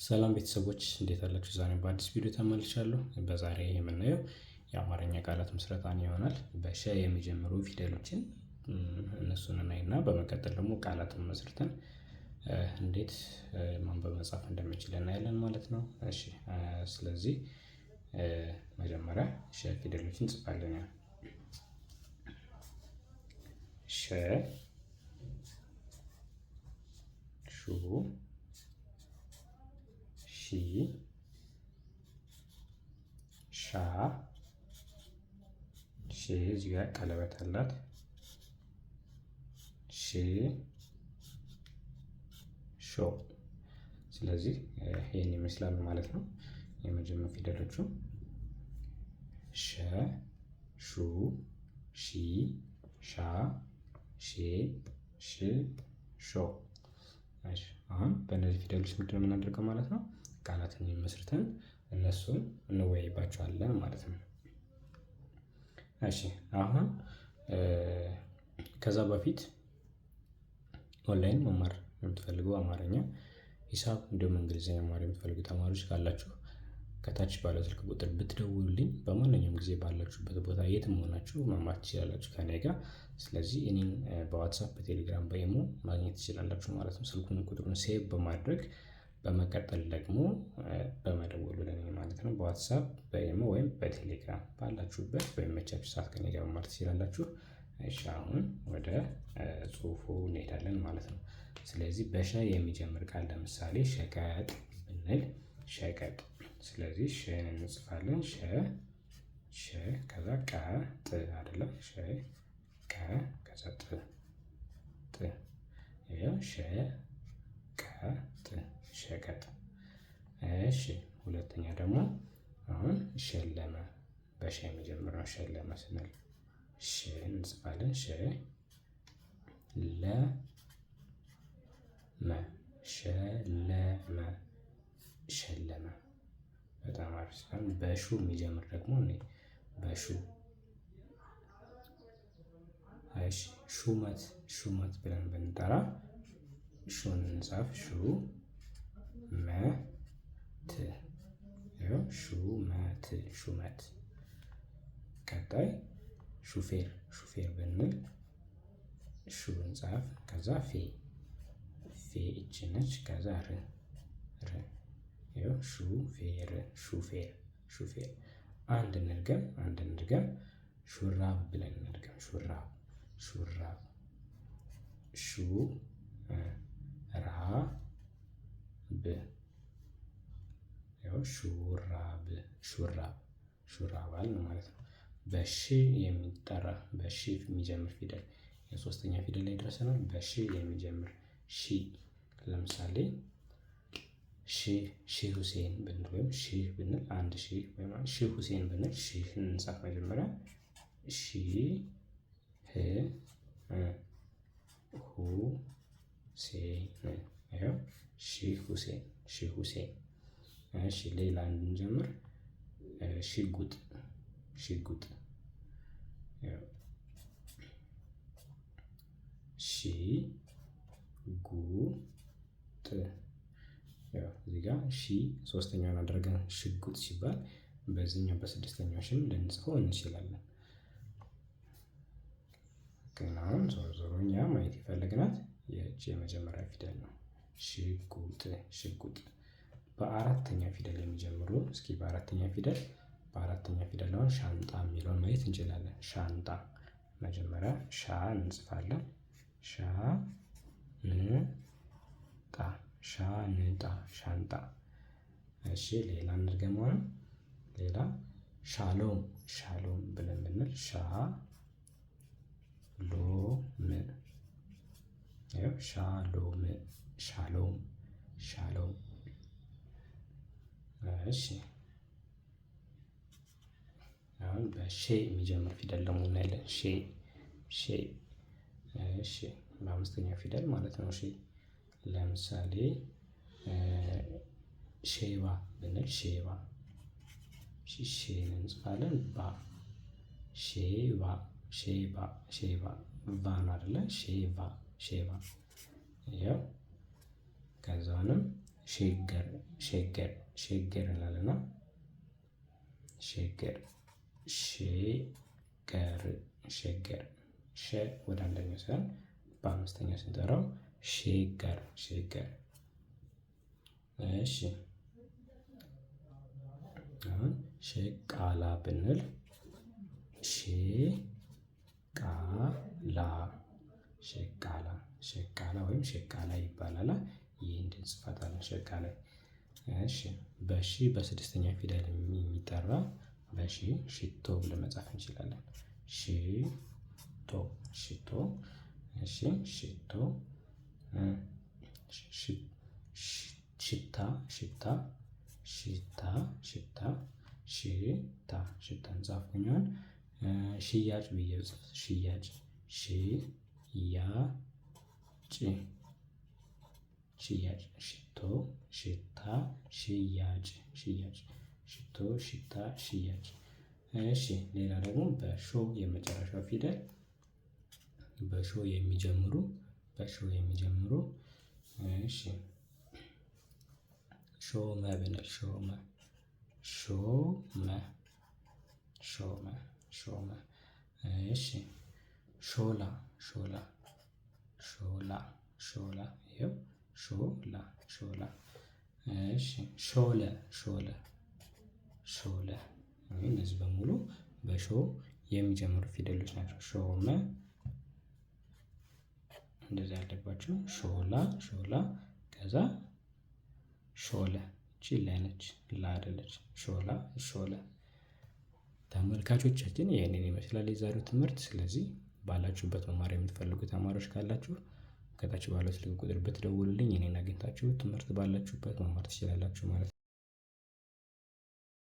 ሰላም ቤተሰቦች እንዴት አላችሁ? ዛሬ በአዲስ ቪዲዮ ተመልሻለሁ። በዛሬ የምናየው የአማርኛ ቃላት ምስረታን ይሆናል። በሸ የሚጀምሩ ፊደሎችን እነሱን እናይና በመቀጠል ደግሞ ቃላትን መስርተን እንዴት ማንበብ መጻፍ እንደምንችል እናያለን ማለት ነው። እሺ ስለዚህ መጀመሪያ ሸ ፊደሎችን እንጽፋለን። ሸ ሹ ሺ ሻ ሼ እዚህ ጋር ቀለበት አላት። ሼ ሾ። ስለዚህ ይሄን ይመስላል ማለት ነው። የመጀመሪያ ፊደሎቹ ሸ ሹ ሺ ሻ ሼ ሽ ሾ። አሁን በእነዚህ ፊደሎች ምንድን ነው የምናደርገው ማለት ነው? ቃላትን መስርተን እነሱን እንወያይባቸዋለን ማለት ነው። እሺ አሁን ከዛ በፊት ኦንላይን መማር የምትፈልጉ አማርኛ፣ ሂሳብ እንዲሁም እንግሊዝኛ መማር የምትፈልጉ ተማሪዎች ካላችሁ ከታች ባለው ስልክ ቁጥር ብትደውሉልኝ በማንኛውም ጊዜ ባላችሁበት ቦታ የትም ሆናችሁ መማር ትችላላችሁ ከኔ ጋር። ስለዚህ እኔን በዋትሳፕ፣ በቴሌግራም፣ በኢሞ ማግኘት ትችላላችሁ ማለት ነው። ስልኩን ቁጥሩን ሴቭ በማድረግ በመቀጠል ደግሞ በመደወሉ ለኔ ማለት ነው በዋትሳፕ፣ በኢሞ ወይም በቴሌግራም ባላችሁበት በሚመቻችሁ ሰዓት ከኔ ጋር መማር ትችላላችሁ። እሺ አሁን ወደ ጽሁፉ እንሄዳለን ማለት ነው። ስለዚህ በሸ የሚጀምር ቃል ለምሳሌ ሸቀጥ ብንል ሸቀጥ። ስለዚህ ሸን እንጽፋለን። ሸ ከዛ ቀ ጥ አይደለም ሸ ቀ ከዛ ጥ ይሄው ሸ ቀ ጥ ሸቀጥ። እሺ ሁለተኛ ደግሞ አሁን ሸለመ። በሸ የሚጀምረው ሸለመ ስንል ሸ እንጽፋለን። ሸ ለ መ ሸለመ ሸለመ። በጣም አሪፍ ሲሆን በሹ የሚጀምር ደግሞ በሹ። እሺ ሹመት ሹመት ብለን ብንጠራ ሹን እንጻፍ። ሹ መ ት ይኸው ሹመት ሹመት። ቀጣይ ሹፌር ሹፌር ብንል ሹ እንጻፍ። ከዛ ፌ ፌ እች ነች። ከዛ ር ር ይኸው ሹፌር ሹፌር ሹፌር። አንድ እንድገም ሹራብ ብለን እንድገም። ሹራብ ሹራብ ሹ ራ ብ ያው ሹራብ ሹራብ ሹራብ አልን ማለት ነው። በሺ የሚጠራ በሺ የሚጀምር ፊደል የሶስተኛ ፊደል ላይ ደርሰናል። በሺ የሚጀምር ሺ። ለምሳሌ ሺህ ሁሴን ብንል ወይም ሺህ ብንል አንድ ሺህ ወይም ሺህ ሁሴን ብንል ሺህን እንጻፍ መጀመሪያ። ሺህ ሁ ሴን ይኸው ሺህ ሁሴን ሺህ ሁሴን። እሺ ሌላ እንጀምር። ሽጉጥ ሽጉጥ ሺ ጉ ጥ። እዚህ ጋር ሺ ሶስተኛውን አድርገን ሽጉጥ ሲባል በዚህኛው በስድስተኛው ሽም ልንጽፈው እንችላለን። ግን አሁን ዞሮ እኛ ማየት የፈለግናት የእጅ የመጀመሪያ ፊደል ነው። ሽጉጥ ሽጉጥ። በአራተኛ ፊደል የሚጀምሩ እስኪ በአራተኛ ፊደል አሁን ሻንጣ የሚለውን ማየት እንችላለን። ሻንጣ መጀመሪያ ሻ እንጽፋለን። ሻ ን ጣ ሻንጣ ሻንጣ። እሺ ሌላ እንድገመው። ሌላ ሻሎም ሻሎም ብለን ብንል ሻ ሎ ም ይኸው ሻሎም ሻሎም ሻሎም። እሺ አሁን በሼ የሚጀምር ፊደል ደግሞ እናያለን። ሼ እሺ በአምስተኛ ፊደል ማለት ነው። ሼ ለምሳሌ ሼባ ብንል ሼባ ሼን እንጽፋለን። ባ ሼባ ሼባ ሼባ ቫ ነው አይደለ? ሼባ ሼባ። ያው ከዛንም ሸገር ሸገር ሸገር እንላለን። ሸገር ሸገር ሸገር ሸ ወደ አንደኛው ሲሆን በአምስተኛው ስንጠራው ሸገር ሸገር። እሺ አሁን ሸቃላ ብንል ሸቃላ ሸቃላ ሸቃላ ወይም ሸቃላ ይባላል። ይህን እንጽፋታለን ሸቃላ። እሺ በሺ በስድስተኛ ፊደል የሚጠራ በሺ ሽቶ ብለን መጻፍ እንችላለን። ሽቶ ሽቶ። እሺ ሽቶ። ሽታ ሽታ ሽታ ሽታ ሽታ ሽታን ጻፍኩኝ። ሽያጭ ብዬ ብጽፍ ሽያጭ ሽያጭ ሽያጭ ሽቶ ሽታ ሽያጭ ሽያጭ ሽቶ ሽታ ሽያጭ። እሺ ሌላ ደግሞ በሾ የመጨረሻው ፊደል በሾ የሚጀምሩ እሺ ሾመ ብንል ሾመ ሾመ ሾመ ሾመ። እሺ ሾላ ሾላ ሾላ ሾላ ይኸው ሾላ ሾላ። እሺ ሾለ ሾለ ሾለ። እነዚህ በሙሉ በሾ የሚጀምሩ ፊደሎች ናቸው። ሾመ እንደዚህ ያለባቸው ሾላ ሾላ። ከዛ ሾለ እቺ ላይ ነች ላ አይደለች። ሾላ ሾለ። ተመልካቾቻችን ይህንን ይመስላል የዛሬው ትምህርት። ስለዚህ ባላችሁበት መማር የምትፈልጉ ተማሪዎች ካላችሁ ከታች ባለው ስልክ ቁጥር ብትደውሉልኝ እኔን አግኝታችሁ ትምህርት ባላችሁበት መማር ትችላላችሁ ማለት ነው።